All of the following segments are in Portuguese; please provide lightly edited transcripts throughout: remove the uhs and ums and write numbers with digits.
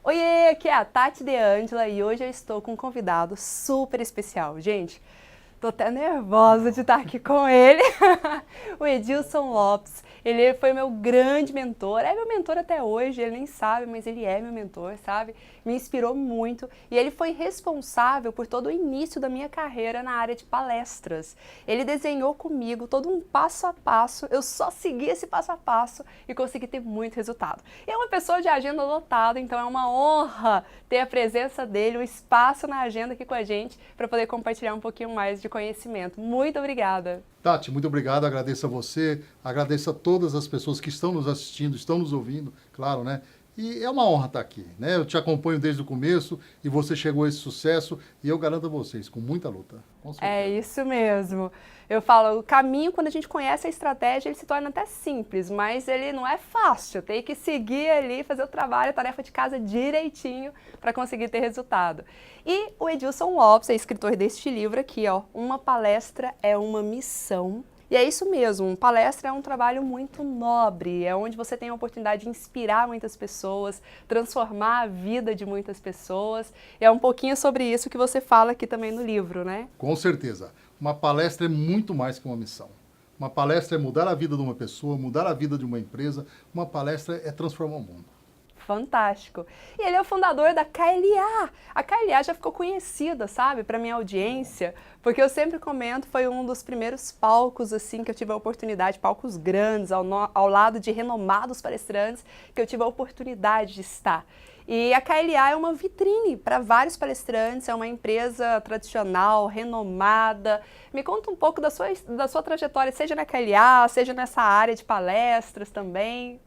Oiê, aqui é a Tati De Angela e hoje eu estou com um convidado super especial. Gente, tô até nervosa de estar aqui com ele, o Edilson Lopes. Ele foi meu grande mentor, é meu mentor até hoje, ele nem sabe, mas ele é meu mentor, sabe? Me inspirou muito e ele foi responsável por todo o início da minha carreira na área de palestras. Ele desenhou comigo todo um passo a passo, eu só segui esse passo a passo e consegui ter muito resultado. E é uma pessoa de agenda lotada, então é uma honra ter a presença dele, o espaço na agenda aqui com a gente para poder compartilhar um pouquinho mais de conhecimento. Muito obrigada! Tati, muito obrigado, agradeço a você, agradeço a todas as pessoas que estão nos assistindo, estão nos ouvindo, claro, né? E é uma honra estar aqui, né? Eu te acompanho desde o começo e você chegou a esse sucesso e eu garanto a vocês, com muita luta, com certeza. É isso mesmo. Eu falo, o caminho, quando a gente conhece a estratégia, ele se torna até simples, mas ele não é fácil. Tem que seguir ali, fazer o trabalho, a tarefa de casa direitinho para conseguir ter resultado. E o Edilson Lopes é escritor deste livro aqui, ó, Uma Palestra é uma Missão. E é isso mesmo, palestra é um trabalho muito nobre, é onde você tem a oportunidade de inspirar muitas pessoas, transformar a vida de muitas pessoas. E é um pouquinho sobre isso que você fala aqui também no livro, né? Com certeza. Uma palestra é muito mais que uma missão. Uma palestra é mudar a vida de uma pessoa, mudar a vida de uma empresa. Uma palestra é transformar o mundo. Fantástico. E ele é o fundador da KLA. A KLA já ficou conhecida, sabe, para minha audiência, porque eu sempre comento, foi um dos primeiros palcos, assim, que eu tive a oportunidade, palcos grandes, ao lado de renomados palestrantes, que eu tive a oportunidade de estar. E a KLA é uma vitrine para vários palestrantes, é uma empresa tradicional, renomada. Me conta um pouco da sua trajetória, seja na KLA, seja nessa área de palestras também.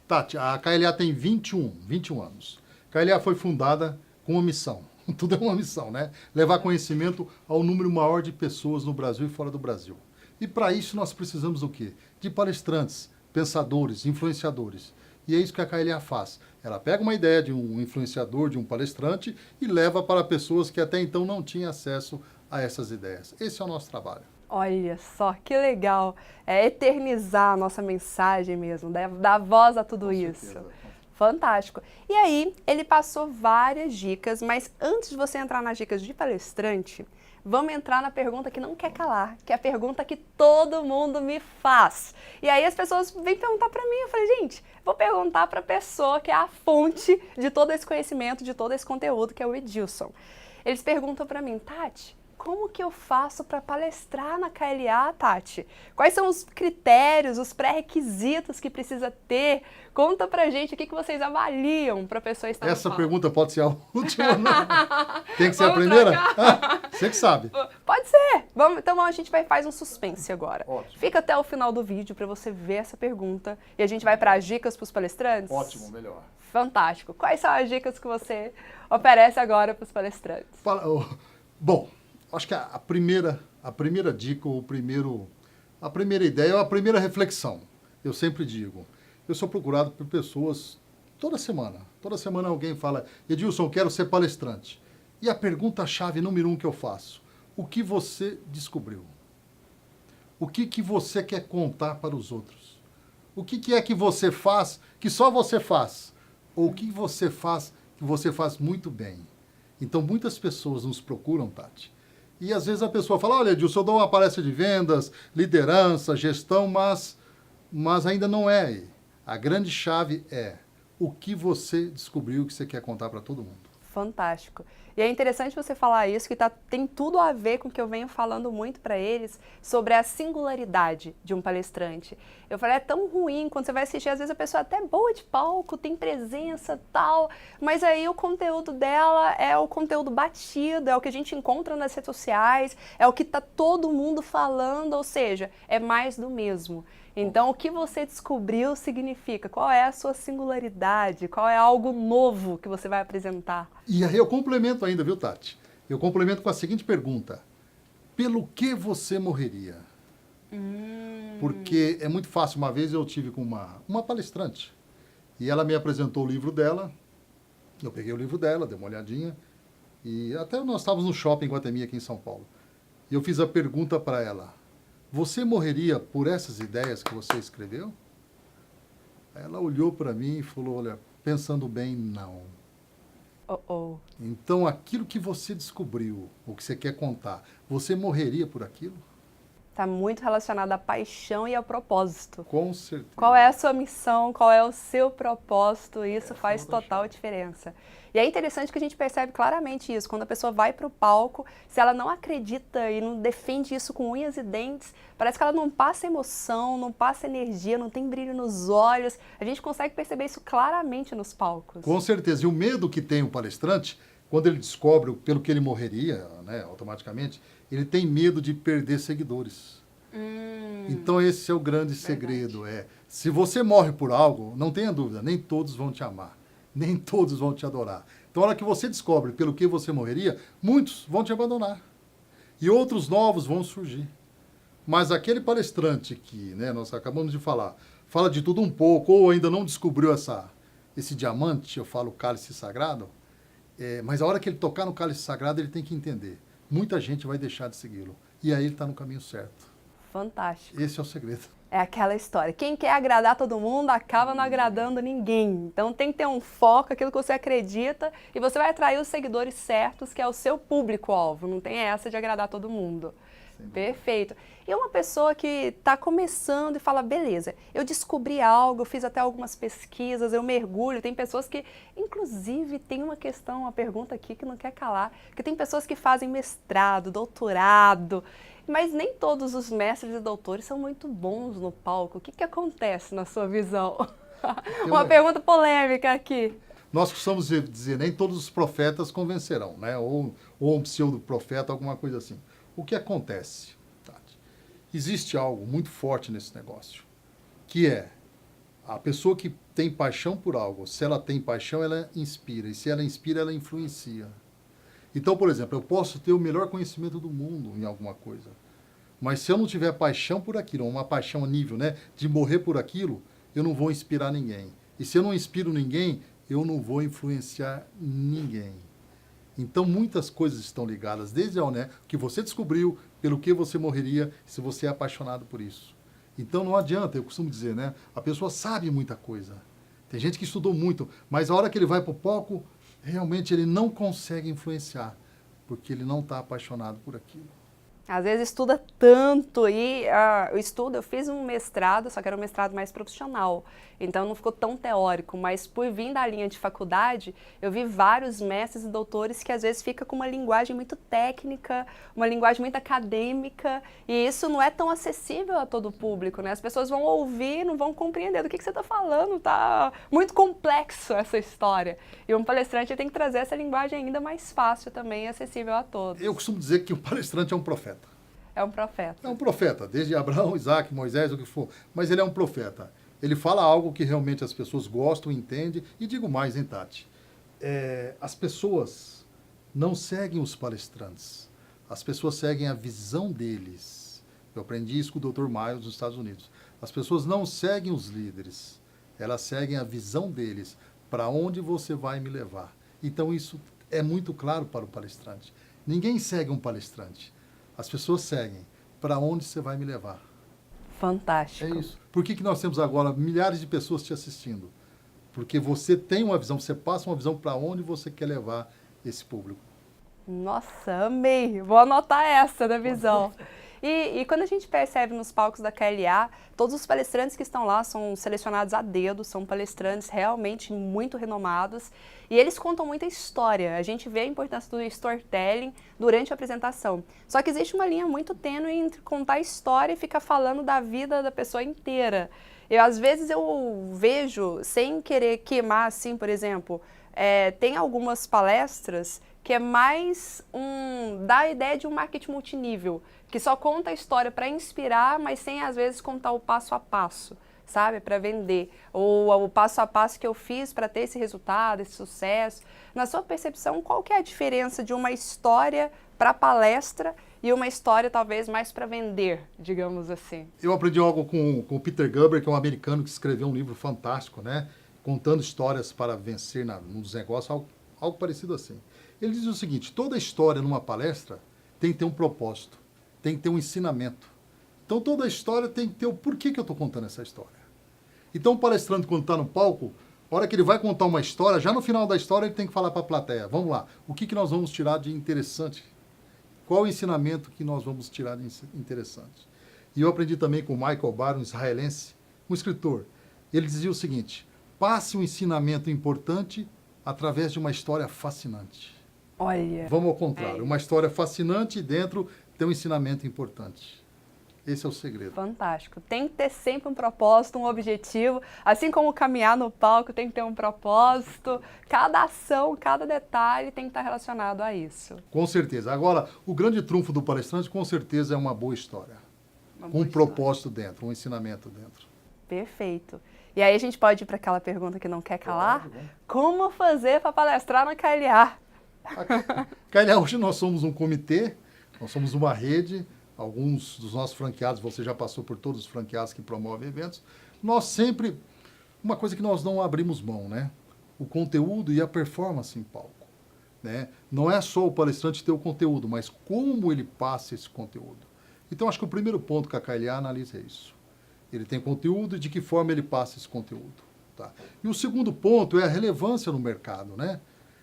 Tati, a KLA tem 21 anos. A KLA foi fundada com uma missão. Tudo é uma missão, né? Levar conhecimento ao número maior de pessoas no Brasil e fora do Brasil. E para isso nós precisamos do quê? De palestrantes, pensadores, influenciadores. E é isso que a KLA faz. Ela pega uma ideia de um influenciador, de um palestrante e leva para pessoas que até então não tinham acesso a essas ideias. Esse é o nosso trabalho. Olha só, que legal. É eternizar a nossa mensagem mesmo, dar voz a tudo Com isso. certeza. Fantástico. E aí, ele passou várias dicas, mas antes de você entrar nas dicas de palestrante, vamos entrar na pergunta que não quer calar, que é a pergunta que todo mundo me faz. E aí as pessoas vêm perguntar para mim, eu falei, gente, vou perguntar para a pessoa que é a fonte de todo esse conhecimento, de todo esse conteúdo, que é o Edilson. Eles perguntam para mim, Tati, como que eu faço para palestrar na KLA, Tati? Quais são os critérios, os pré-requisitos que precisa ter? Conta pra gente o que vocês avaliam para a pessoa estar Essa no palco. pergunta pode ser a última, não? Tem que ser a Vamos primeira? trocar? Você que sabe. Pode ser. Então a gente faz um suspense agora. Ótimo. Fica até o final do vídeo para você ver essa pergunta e a gente vai para as dicas para os palestrantes. Ótimo, melhor. Fantástico. Quais são as dicas que você oferece agora para os palestrantes? Bom, acho que a primeira dica, a primeira ideia, ou a primeira reflexão, eu sempre digo, eu sou procurado por pessoas toda semana. Toda semana alguém fala, Edilson, quero ser palestrante. E a pergunta-chave número 1 que eu faço, o que você descobriu? O que você quer contar para os outros? O que é que você faz que só você faz? Ou o que você faz que você faz muito bem? Então, muitas pessoas nos procuram, Tati. E às vezes a pessoa fala, olha, Edilson, eu dou uma palestra de vendas, liderança, gestão, mas ainda não é aí. A grande chave é o que você descobriu que você quer contar para todo mundo. Fantástico. E é interessante você falar isso, que tem tudo a ver com o que eu venho falando muito para eles sobre a singularidade de um palestrante. Eu falei, é tão ruim quando você vai assistir, às vezes a pessoa é até boa de palco, tem presença, tal, mas aí o conteúdo dela é o conteúdo batido, é o que a gente encontra nas redes sociais, é o que tá todo mundo falando, ou seja, é mais do mesmo. Então, o que você descobriu significa qual é a sua singularidade, qual é algo novo que você vai apresentar. E aí eu complemento ainda, viu, Tati? Eu complemento com a seguinte pergunta. Pelo que você morreria? Porque é muito fácil. Uma vez eu tive com uma palestrante e ela me apresentou o livro dela. Eu peguei o livro dela, dei uma olhadinha e até nós estávamos no shopping Guatemi aqui em São Paulo. E eu fiz a pergunta para ela. Você morreria por essas ideias que você escreveu? Ela olhou para mim e falou, olha, pensando bem, não. Oh, oh. Então, aquilo que você descobriu, o que você quer contar, você morreria por aquilo? Está muito relacionado à paixão e ao propósito. Com certeza. Qual é a sua missão? Qual é o seu propósito? Isso Essa faz é outra total chave. diferença. E é interessante que a gente percebe claramente isso. Quando a pessoa vai para o palco, se ela não acredita e não defende isso com unhas e dentes, parece que ela não passa emoção, não passa energia, não tem brilho nos olhos. A gente consegue perceber isso claramente nos palcos. Com certeza. E o medo que tem o palestrante, quando ele descobre pelo que ele morreria, né, automaticamente, ele tem medo de perder seguidores. Então esse é o grande segredo. Se você morre por algo, não tenha dúvida, nem todos vão te amar. Nem todos vão te adorar. Então, a hora que você descobre pelo que você morreria, muitos vão te abandonar. E outros novos vão surgir. Mas aquele palestrante que, né, nós acabamos de falar, fala de tudo um pouco, ou ainda não descobriu esse diamante, eu falo cálice sagrado, mas a hora que ele tocar no cálice sagrado, ele tem que entender. Muita gente vai deixar de segui-lo. E aí ele está no caminho certo. Fantástico. Esse é o segredo. É aquela história. Quem quer agradar todo mundo acaba não agradando ninguém. Então tem que ter um foco, aquilo que você acredita, e você vai atrair os seguidores certos, que é o seu público-alvo. Não tem essa de agradar todo mundo. Perfeito. E uma pessoa que está começando e fala, beleza, eu descobri algo, eu fiz até algumas pesquisas, eu mergulho. Tem pessoas que, inclusive, tem uma pergunta aqui que não quer calar, que tem pessoas que fazem mestrado, doutorado, mas nem todos os mestres e doutores são muito bons no palco. O que acontece na sua visão? Uma pergunta polêmica aqui. Nós costumamos dizer, nem todos os profetas convencerão, né? Ou um pseudo-profeta, alguma coisa assim. O que acontece, Tati? Existe algo muito forte nesse negócio, que é a pessoa que tem paixão por algo. Se ela tem paixão, ela inspira. E se ela inspira, ela influencia. Então, por exemplo, eu posso ter o melhor conhecimento do mundo em alguma coisa. Mas se eu não tiver paixão por aquilo, uma paixão a nível, né, de morrer por aquilo, eu não vou inspirar ninguém. E se eu não inspiro ninguém, eu não vou influenciar ninguém. Então, muitas coisas estão ligadas, desde o que você descobriu, pelo que você morreria, se você é apaixonado por isso. Então, não adianta, eu costumo dizer, né? A pessoa sabe muita coisa. Tem gente que estudou muito, mas a hora que ele vai para o palco, realmente ele não consegue influenciar, porque ele não está apaixonado por aquilo. Às vezes estuda tanto e o estudo, eu fiz um mestrado, só que era um mestrado mais profissional, então não ficou tão teórico, mas por vir da linha de faculdade, eu vi vários mestres e doutores que às vezes fica com uma linguagem muito técnica, uma linguagem muito acadêmica, e isso não é tão acessível a todo o público, né? As pessoas vão ouvir e não vão compreender do que você está falando, tá muito complexo essa história. E um palestrante tem que trazer essa linguagem ainda mais fácil também, acessível a todos. Eu costumo dizer que o palestrante é um profeta. É um profeta. É um profeta, desde Abraão, Isaac, Moisés, o que for. Mas ele é um profeta. Ele fala algo que realmente as pessoas gostam, entendem. E digo mais, hein, Tati? As pessoas não seguem os palestrantes. As pessoas seguem a visão deles. Eu aprendi isso com o Dr. Miles nos Estados Unidos. As pessoas não seguem os líderes. Elas seguem a visão deles. Para onde você vai me levar? Então isso é muito claro para o palestrante. Ninguém segue um palestrante. As pessoas seguem. Para onde você vai me levar? Fantástico. É isso. Por que nós temos agora milhares de pessoas te assistindo? Porque você tem uma visão, você passa uma visão para onde você quer levar esse público. Nossa, amei. Vou anotar essa da visão. E quando a gente percebe nos palcos da KLA, todos os palestrantes que estão lá são selecionados a dedo, são palestrantes realmente muito renomados e eles contam muita história. A gente vê a importância do storytelling durante a apresentação. Só que existe uma linha muito tênue entre contar história e ficar falando da vida da pessoa inteira. Às vezes eu vejo, sem querer queimar assim, por exemplo, tem algumas palestras que é mais dá a ideia de um marketing multinível, que só conta a história para inspirar, mas sem às vezes contar o passo a passo, sabe, para vender, ou o passo a passo que eu fiz para ter esse resultado, esse sucesso. Na sua percepção, qual que é a diferença de uma história para palestra e uma história talvez mais para vender, digamos assim? Eu aprendi algo com o Peter Guber, que é um americano que escreveu um livro fantástico, né, contando histórias para vencer nos negócios, algo parecido assim. Ele diz o seguinte: toda história numa palestra tem que ter um propósito, tem que ter um ensinamento. Então toda história tem que ter o porquê que eu estou contando essa história. Então o palestrante, quando está no palco, A hora que ele vai contar uma história, já no final da história ele tem que falar para a plateia, vamos lá, o que nós vamos tirar de interessante? Qual o ensinamento que nós vamos tirar de interessante? E eu aprendi também com o Michael Barr, um israelense, um escritor. Ele dizia o seguinte, passe um ensinamento importante através de uma história fascinante. Olha. Vamos ao contrário, uma história fascinante e dentro tem um ensinamento importante. Esse é o segredo. Fantástico. Tem que ter sempre um propósito, um objetivo. Assim como caminhar no palco tem que ter um propósito. Cada ação, cada detalhe tem que estar relacionado a isso. Com certeza. Agora, o grande trunfo do palestrante, com certeza, é uma boa história. Com um propósito dentro, um ensinamento dentro. Perfeito. E aí a gente pode ir para aquela pergunta que não quer calar? Como fazer para palestrar na KLA? KLA, hoje nós somos um comitê, nós somos uma rede. Alguns dos nossos franqueados, você já passou por todos os franqueados que promovem eventos. Nós sempre, uma coisa que nós não abrimos mão, né? O conteúdo e a performance em palco. Né? Não é só o palestrante ter o conteúdo, mas como ele passa esse conteúdo. Então, acho que o primeiro ponto que a KLA analisa é isso. Ele tem conteúdo e de que forma ele passa esse conteúdo. Tá? E o segundo ponto é a relevância no mercado, né?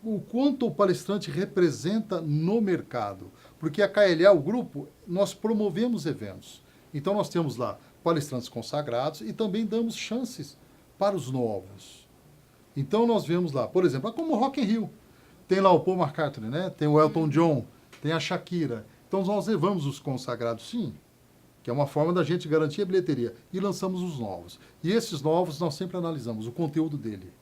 O quanto o palestrante representa no mercado. Porque a KLA, o grupo, nós promovemos eventos. Então nós temos lá palestrantes consagrados e também damos chances para os novos. Então nós vemos lá, por exemplo, como o Rock in Rio. Tem lá o Paul McCartney, né? Tem o Elton John, tem a Shakira. Então nós levamos os consagrados, sim, que é uma forma da gente garantir a bilheteria. E lançamos os novos. E esses novos nós sempre analisamos o conteúdo dele.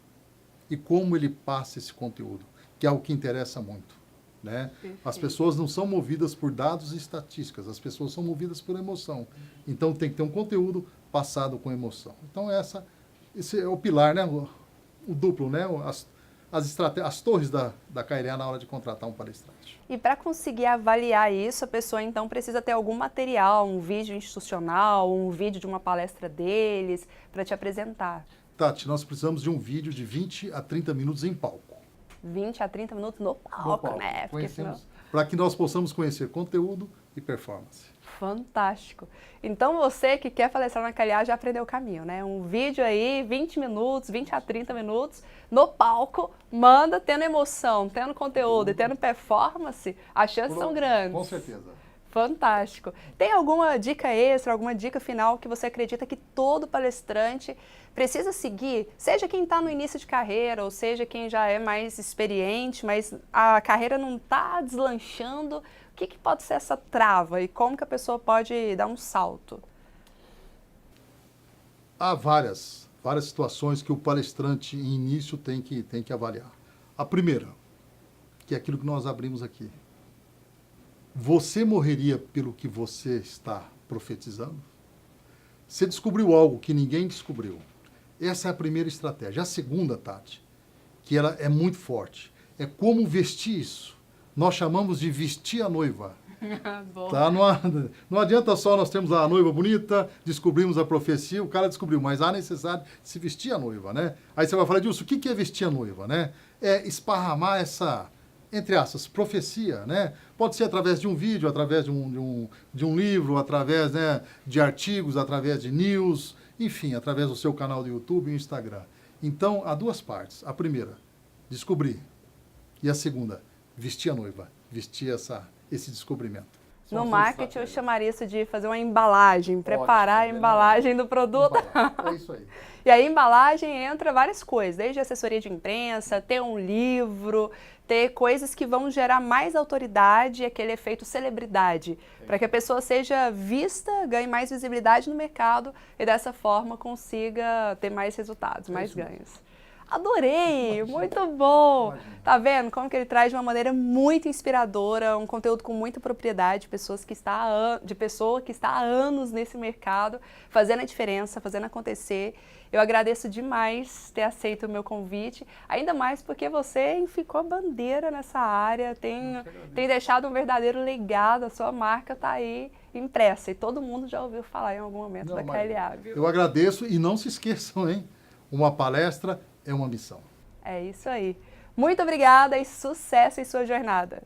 E como ele passa esse conteúdo, que é o que interessa muito. Né? As pessoas não são movidas por dados e estatísticas, as pessoas são movidas por emoção. Então tem que ter um conteúdo passado com emoção. Então esse é o pilar, né? O duplo, né? As torres da KLA na hora de contratar um palestrante. E para conseguir avaliar isso, a pessoa então precisa ter algum material, um vídeo institucional, um vídeo de uma palestra deles, para te apresentar. Tati, nós precisamos de um vídeo de 20 a 30 minutos em palco. 20 a 30 minutos no palco, né? Para que nós possamos conhecer conteúdo e performance. Fantástico. Então você que quer palestrar na KLA já aprendeu o caminho, né? Um vídeo aí, 20 minutos, 20 a 30 minutos, no palco, manda, tendo emoção, tendo conteúdo e tendo performance, as chances são grandes. Com certeza. Fantástico. Tem alguma dica extra, alguma dica final que você acredita que todo palestrante precisa seguir? Seja quem está no início de carreira, ou seja quem já é mais experiente, mas a carreira não está deslanchando. O que pode ser essa trava e como que a pessoa pode dar um salto? Há várias situações que o palestrante em início tem que avaliar. A primeira, que é aquilo que nós abrimos aqui. Você morreria pelo que você está profetizando? Você descobriu algo que ninguém descobriu. Essa é a primeira estratégia. A segunda, Tati, que ela é muito forte, é como vestir isso. Nós chamamos de vestir a noiva. Tá? Não adianta só nós termos a noiva bonita, descobrimos a profecia, o cara descobriu, mas há necessidade de se vestir a noiva, né? Aí você vai falar, Dilson, o que é vestir a noiva, né? É esparramar essa, entre aspas, profecia, né? Pode ser através de um vídeo, através de um livro, através, né, de artigos, através de news, enfim, através do seu canal do YouTube e Instagram. Então, há duas partes. A primeira, descobrir. E a segunda, vestir a noiva, vestir esse descobrimento. No marketing eu chamaria isso de fazer uma embalagem, preparar a embalagem do produto. É isso aí. E aí, embalagem entra várias coisas, desde assessoria de imprensa, ter um livro, ter coisas que vão gerar mais autoridade e aquele efeito celebridade, para que a pessoa seja vista, ganhe mais visibilidade no mercado e dessa forma consiga ter mais resultados, mais ganhos. Adorei, muito bom. Tá vendo como que ele traz de uma maneira muito inspiradora, um conteúdo com muita propriedade, de pessoa que está há anos nesse mercado, fazendo a diferença, fazendo acontecer. Eu agradeço demais ter aceito o meu convite, ainda mais porque você ficou bandeira nessa área, tem deixado um verdadeiro legado, a sua marca está aí impressa e todo mundo já ouviu falar em algum momento da KLA. Viu? Eu agradeço e não se esqueçam, hein? Uma palestra é uma missão. É isso aí. Muito obrigada e sucesso em sua jornada.